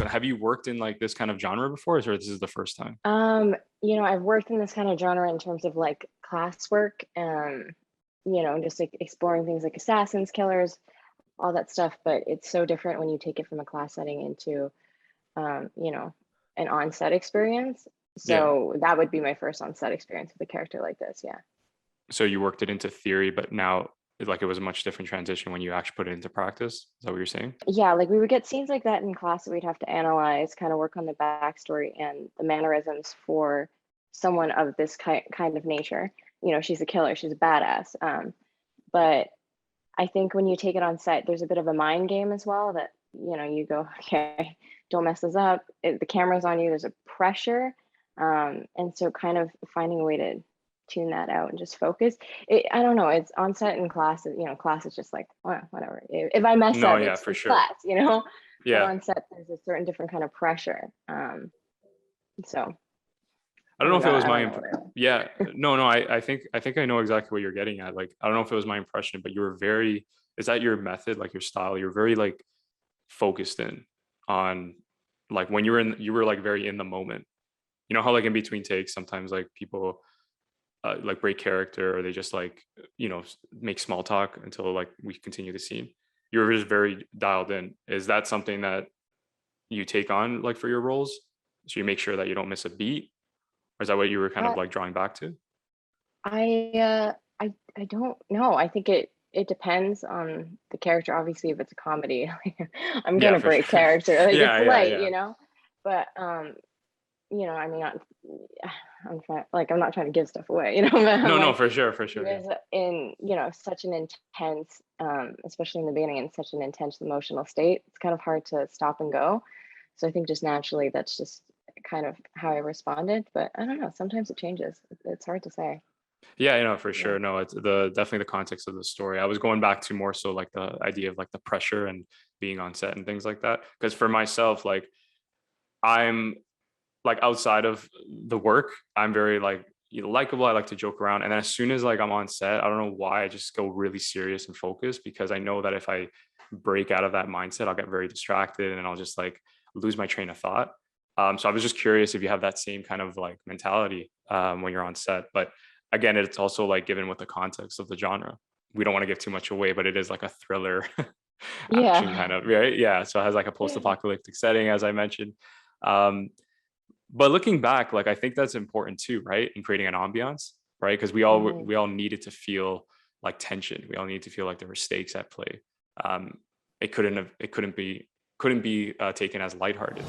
And have you worked in like this kind of genre before, or this is the first time? I've worked in this kind of genre in terms of like classwork, just like exploring things like assassins, killers, all that stuff. But it's so different when you take it from a class setting into, um, you know, an on-set experience. Yeah. So that would be my first on-set experience with a character like this. Yeah. So you worked it into theory, but now like it was a much different transition when you actually put it into practice. Is that what you're saying? Yeah, like we would get scenes like that in class that we'd have to analyze, kind of work on the backstory and the mannerisms for someone of this kind of nature. She's a killer, she's a badass. But I think when you take it on set, there's a bit of a mind game as well that, you go, okay, don't mess this up. The camera's on you, there's a pressure. And so kind of finding a way to tune that out and just focus. I don't know, it's on set and class, class is just like, well, whatever. If I mess No, up, yeah, it's, for it's sure. class. But Yeah. on set, there's a certain different kind of pressure. So I I don't know don't if it know. was I my don't know. yeah, no, no, I think I know exactly what you're getting at. Like, I don't know if it was my impression, but you were very, is that your method, like your style? You're very like focused in on like when you were like very in the moment. You know how like in between takes, sometimes like people like break character or they just like, make small talk until like we continue the scene. You were just very dialed in. Is that something that you take on like for your roles? So you make sure that you don't miss a beat? Or is that what you were kind of Uh, like drawing back to? I don't know. I think it depends on the character. Obviously, if it's a comedy, I'm Yeah, gonna for break sure. character. Like it's Yeah, yeah, light. yeah. But I mean, I'm not trying to give stuff away, but I'm No, no, like, for sure, for he sure. Yeah. was in, such an intense, especially in the beginning, in such an intense emotional state. It's kind of hard to stop and go. So I think just naturally, that's just kind of how I responded. But I don't know. Sometimes it changes. It's hard to say. Yeah, for Yeah. sure. No, it's the definitely the context of the story. I was going back to more so like the idea of like the pressure and being on set and things like that. Because for myself, like I'm like outside of the work, I'm very like likable. I like to joke around. And then as soon as like I'm on set, I don't know why I just go really serious and focused because I know that if I break out of that mindset, I'll get very distracted and I'll just like lose my train of thought. So I was just curious if you have that same kind of like mentality when you're on set. But again, it's also like given with the context of the genre. We don't want to give too much away, but it is like a thriller action Yeah. kind of, right? Yeah. So it has like a post-apocalyptic setting, as I mentioned. Um, but looking back, like I think that's important too, right? In creating an ambiance, right? Because Mhm. we all needed to feel like tension. We all needed to feel like there were stakes at play. Um, it couldn't be taken as lighthearted.